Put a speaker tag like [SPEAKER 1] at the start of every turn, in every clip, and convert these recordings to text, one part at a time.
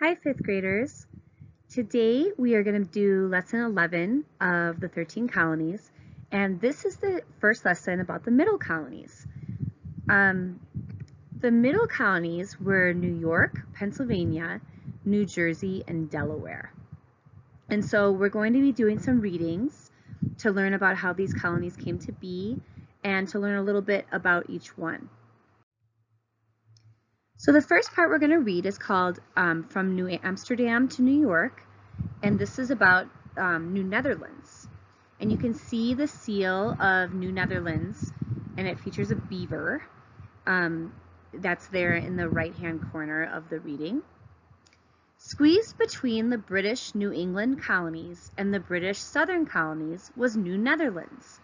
[SPEAKER 1] Hi, fifth graders. Today we are going to do lesson 11 of the 13 colonies, and this is the first lesson about the middle colonies. The middle colonies were New York, Pennsylvania, New Jersey, and Delaware. And so we're going to be doing some readings to learn about how these colonies came to be and to learn a little bit about each one. So the first part we're going to read is called From New Amsterdam to New York, and this is about New Netherlands. And you can see the seal of New Netherlands, and it features a beaver. That's there in the right-hand corner of the reading. Squeezed between the British New England colonies and the British Southern colonies was New Netherlands.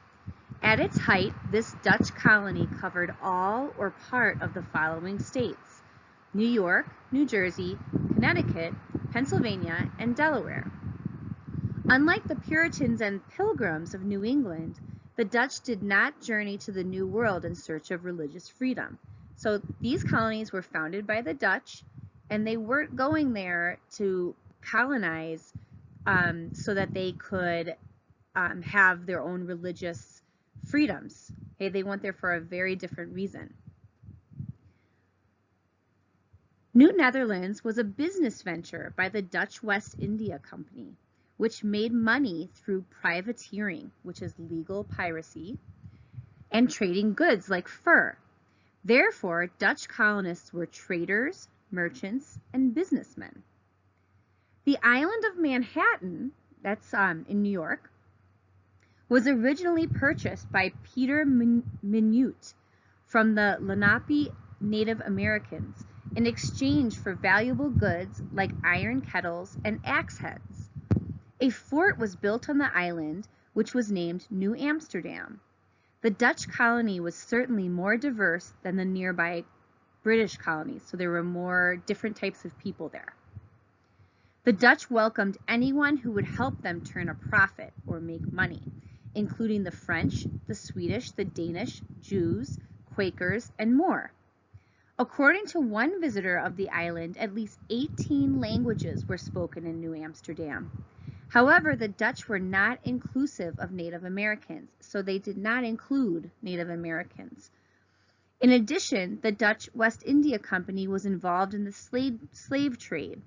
[SPEAKER 1] At its height, this Dutch colony covered all or part of the following states: New York, New Jersey, Connecticut, Pennsylvania, and Delaware. Unlike the Puritans and Pilgrims of New England, the Dutch did not journey to the New World in search of religious freedom. So these colonies were founded by the Dutch, and they weren't going there to colonize so that they could have their own religious freedoms. Okay, they went there for a very different reason. New Netherlands was a business venture by the Dutch West India Company, which made money through privateering, which is legal piracy, and trading goods like fur. Therefore, Dutch colonists were traders, merchants, and businessmen. The island of Manhattan, that's in New York, was originally purchased by Peter Minute from the Lenape Native Americans in exchange for valuable goods like iron kettles and axe heads. A fort was built on the island, which was named New Amsterdam. The Dutch colony was certainly more diverse than the nearby British colonies, so there were more different types of people there. The Dutch welcomed anyone who would help them turn a profit or make money, including the French, the Swedish, the Danish, Jews, Quakers, and more. According to one visitor of the island, at least 18 languages were spoken in New Amsterdam. However, the Dutch were not inclusive of Native Americans, so they did not include Native Americans. In addition, the Dutch West India Company was involved in the slave trade.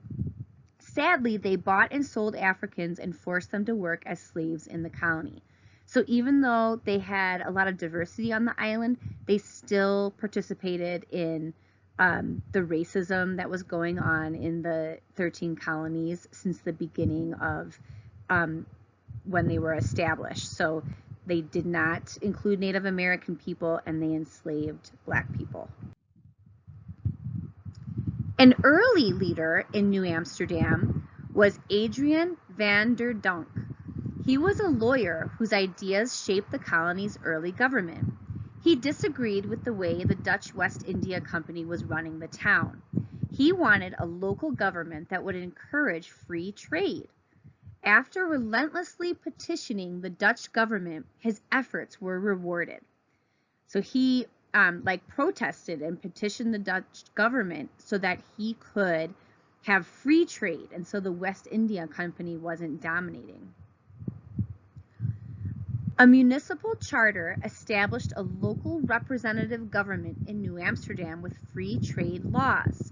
[SPEAKER 1] Sadly, they bought and sold Africans and forced them to work as slaves in the colony. So even though they had a lot of diversity on the island, they still participated in the racism that was going on in the 13 colonies since the beginning of when they were established. So they did not include Native American people, and they enslaved Black people. An early leader in New Amsterdam was Adrian van der Donk. He was a lawyer whose ideas shaped the colony's early government. He disagreed with the way the Dutch West India Company was running the town. He wanted a local government that would encourage free trade. After relentlessly petitioning the Dutch government, his efforts were rewarded. So he protested and petitioned the Dutch government so that he could have free trade, and so the West India Company wasn't dominating. A municipal charter established a local representative government in New Amsterdam with free trade laws.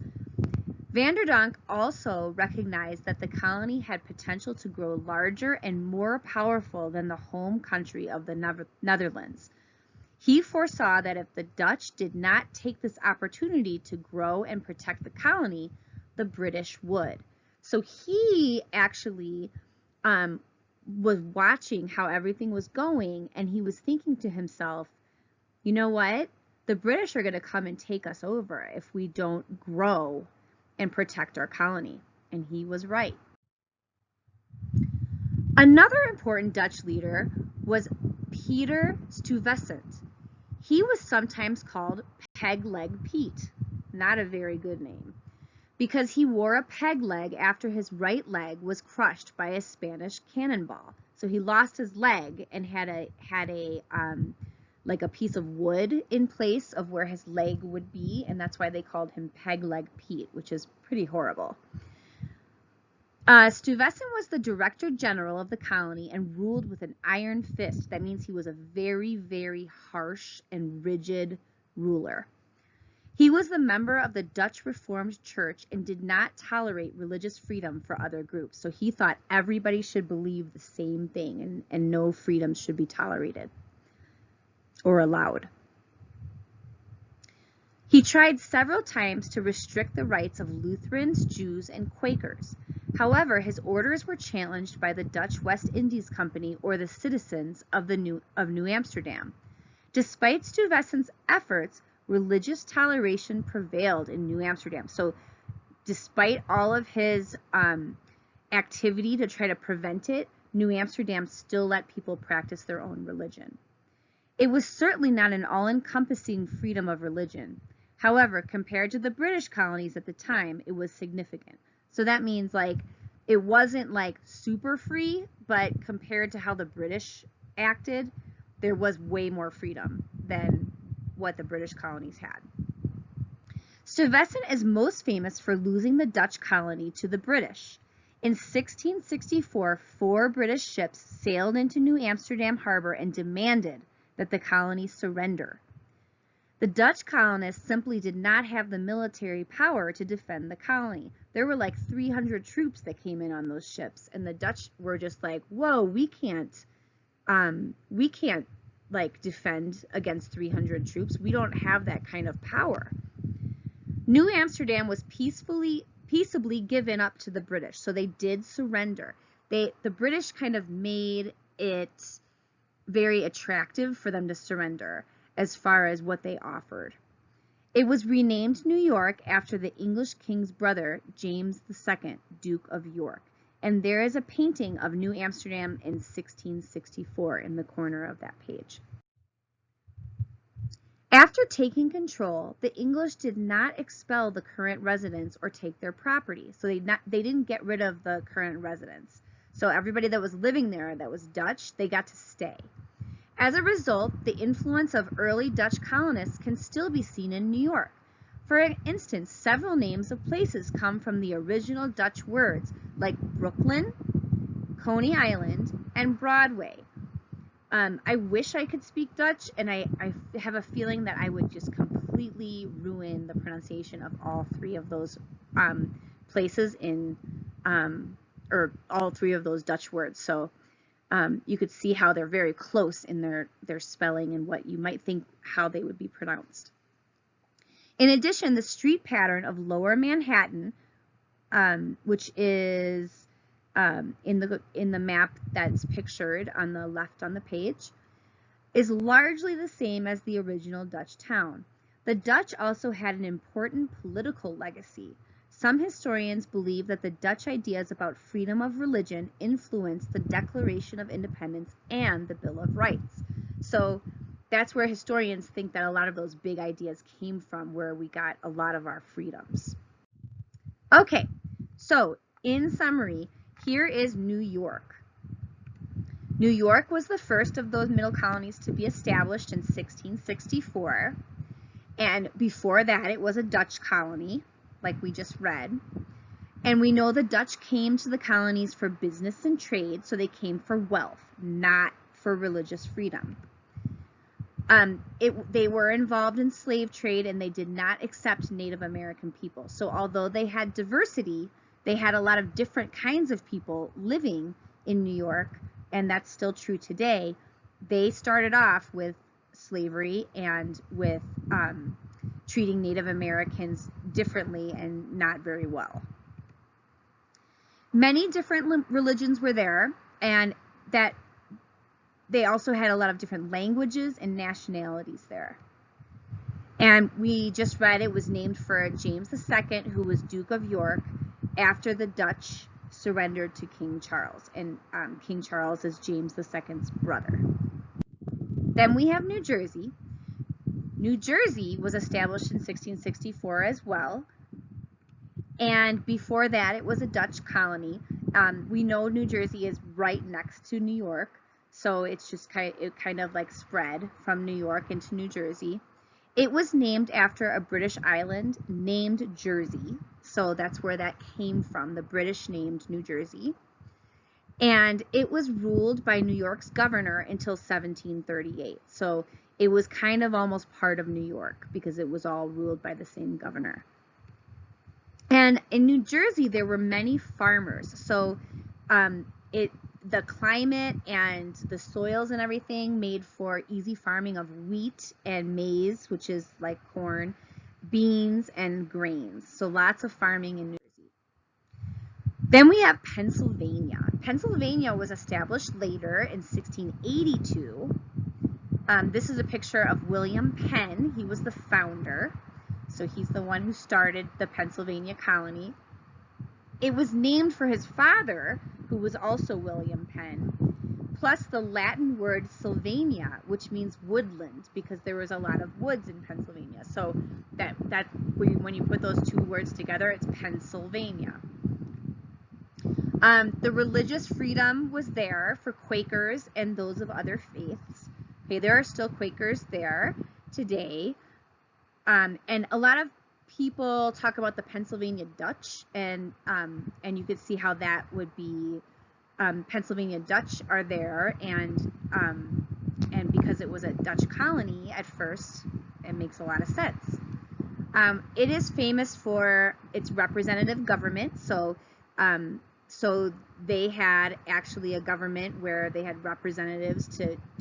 [SPEAKER 1] Van der Donk also recognized that the colony had potential to grow larger and more powerful than the home country of the Netherlands. He foresaw that if the Dutch did not take this opportunity to grow and protect the colony, the British would. So he actually was watching how everything was going, and he was thinking to himself, you know what? The British are going to come and take us over if we don't grow and protect our colony. And he was right. Another important Dutch leader was PeterStuyvesant. He was sometimes called Peg Leg Pete, not a very good name, because he wore a peg leg after his right leg was crushed by a Spanish cannonball. So he lost his leg and had a piece of wood in place of where his leg would be, and that's why they called him Peg Leg Pete, which is pretty horrible. Stuyvesant was the Director General of the colony and ruled with an iron fist. That means he was a very, very harsh and rigid ruler. He was the member of the Dutch Reformed Church and did not tolerate religious freedom for other groups. So he thought everybody should believe the same thing and no freedom should be tolerated or allowed. He tried several times to restrict the rights of Lutherans, Jews, and Quakers. However, his orders were challenged by the Dutch West Indies Company or the citizens of New Amsterdam. Despite Stuyvesant's efforts, religious toleration prevailed in New Amsterdam. So despite all of his activity to try to prevent it, New Amsterdam still let people practice their own religion. It was certainly not an all-encompassing freedom of religion. However, compared to the British colonies at the time, it was significant. So that means like it wasn't like super free, but compared to how the British acted, there was way more freedom than what the British colonies had. Stuyvesant is most famous for losing the Dutch colony to the British. In 1664, 4 British ships sailed into New Amsterdam harbor and demanded that the colony surrender. The Dutch colonists simply did not have the military power to defend the colony. There were like 300 troops that came in on those ships, and the Dutch were just like, whoa, we can't like defend against 300 troops. We don't have that kind of power. New Amsterdam was peaceably given up to the British, so they did surrender. The British kind of made it very attractive for them to surrender as far as what they offered. It was renamed New York after the English king's brother, James II, Duke of York. And there is a painting of New Amsterdam in 1664 in the corner of that page. After taking control, the English did not expel the current residents or take their property. So they didn't get rid of the current residents. So everybody that was living there that was Dutch, they got to stay. As a result, the influence of early Dutch colonists can still be seen in New York. For instance, several names of places come from the original Dutch words, like Brooklyn, Coney Island, and Broadway. I wish I could speak Dutch, and I have a feeling that I would just completely ruin the pronunciation of all 3 of those places or all 3 of those Dutch words. So you could see how they're very close in their spelling and what you might think how they would be pronounced. In addition, the street pattern of Lower Manhattan, which is in the map that's pictured on the left on the page, is largely the same as the original Dutch town. The Dutch also had an important political legacy. Some historians believe that the Dutch ideas about freedom of religion influenced the Declaration of Independence and the Bill of Rights. So that's where historians think that a lot of those big ideas came from, where we got a lot of our freedoms. Okay, so in summary, here is New York. New York was the first of those middle colonies to be established in 1664. And before that, it was a Dutch colony, like we just read. And we know the Dutch came to the colonies for business and trade, so they came for wealth, not for religious freedom. They were involved in slave trade, and they did not accept Native American people. So although they had diversity, they had a lot of different kinds of people living in New York, and that's still true today. They started off with slavery and with treating Native Americans differently and not very well. Many different religions were there, and that they also had a lot of different languages and nationalities there. And we just read it was named for James II, who was Duke of York, after the Dutch surrendered to King Charles. And King Charles is James II's brother. Then we have New Jersey. New Jersey was established in 1664 as well. And before that, it was a Dutch colony. We know New Jersey is right next to New York. So it's just kind of like spread from New York into New Jersey. It was named after a British island named Jersey. So that's where that came from. The British named New Jersey. And it was ruled by New York's governor until 1738. So it was kind of almost part of New York because it was all ruled by the same governor. And in New Jersey, there were many farmers. So the climate and the soils and everything made for easy farming of wheat and maize, which is like corn, beans, and grains. So lots of farming in New Jersey. Then we have Pennsylvania. Pennsylvania was established later in 1682. This is a picture of William Penn. He was the founder. So he's the one who started the Pennsylvania colony. It was named for his father, who was also William Penn, plus the Latin word Sylvania, which means woodland, because there was a lot of woods in Pennsylvania. So that when you put those two words together, it's Pennsylvania. The religious freedom was there for Quakers and those of other faiths. Okay, there are still Quakers there today. And a lot of people talk about the Pennsylvania Dutch, and you could see how that would be. Pennsylvania Dutch are there, and because it was a Dutch colony at first, it makes a lot of sense. It is famous for its representative government, so they had actually a government where they had representatives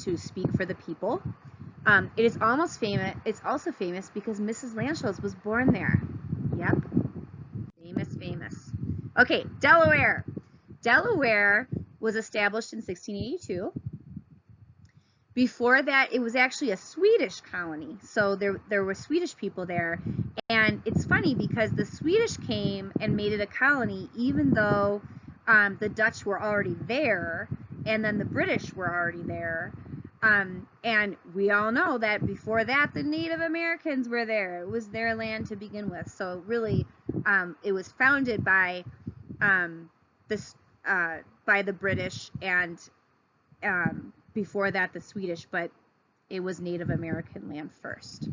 [SPEAKER 1] to speak for the people. It is almost famous. It's also famous because Mrs. Lanshos was born there. Yep. Famous. Okay, Delaware. Delaware was established in 1682. Before that, it was actually a Swedish colony. So there were Swedish people there. And it's funny because the Swedish came and made it a colony even though the Dutch were already there and then the British were already there. And we all know that before that, the Native Americans were there. It was their land to begin with. So really, it was founded by the British and before that the Swedish, but it was Native American land first.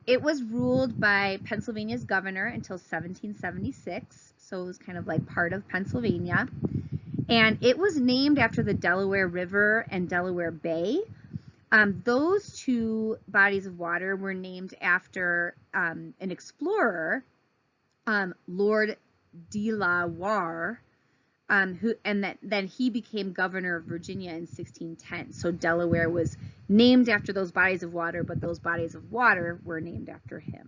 [SPEAKER 1] It was ruled by Pennsylvania's governor until 1776, so it was kind of like part of Pennsylvania. And it was named after the Delaware River and Delaware Bay. Those two bodies of water were named after an explorer, Lord Delaware, then he became governor of Virginia in 1610. So Delaware was named after those bodies of water, but those bodies of water were named after him.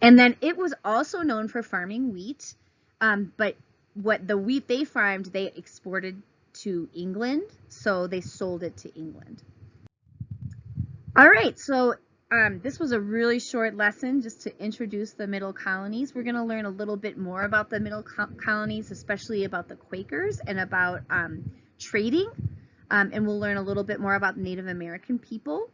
[SPEAKER 1] And then it was also known for farming wheat, but what the wheat they farmed, they exported to England, so they sold it to England. All right, so this was a really short lesson just to introduce the Middle Colonies. We're going to learn a little bit more about the Middle Colonies, especially about the Quakers and about trading, and we'll learn a little bit more about Native American people.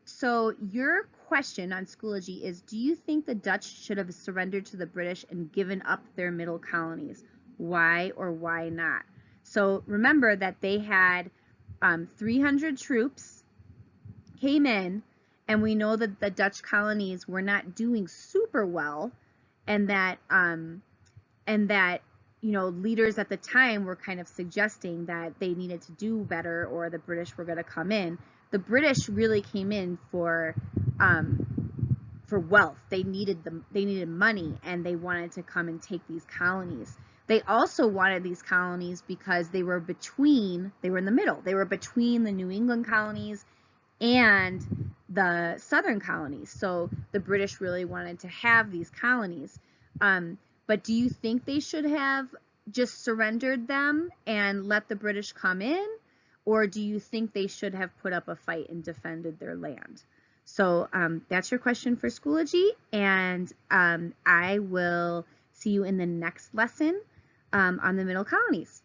[SPEAKER 1] So your question on Schoology is, do you think the Dutch should have surrendered to the British and given up their Middle Colonies? Why or why not? So remember that they had 300 troops came in, and we know that the Dutch colonies were not doing super well, and that leaders at the time were kind of suggesting that they needed to do better or the British were going to come in. The British really came in for wealth. They needed money, and they wanted to come and take these colonies. They also wanted these colonies because they were in the middle. They were between the New England colonies and the Southern colonies. So the British really wanted to have these colonies. But do you think they should have just surrendered them and let the British come in? Or do you think they should have put up a fight and defended their land? So that's your question for Schoology, and I will see you in the next lesson on the Middle Colonies.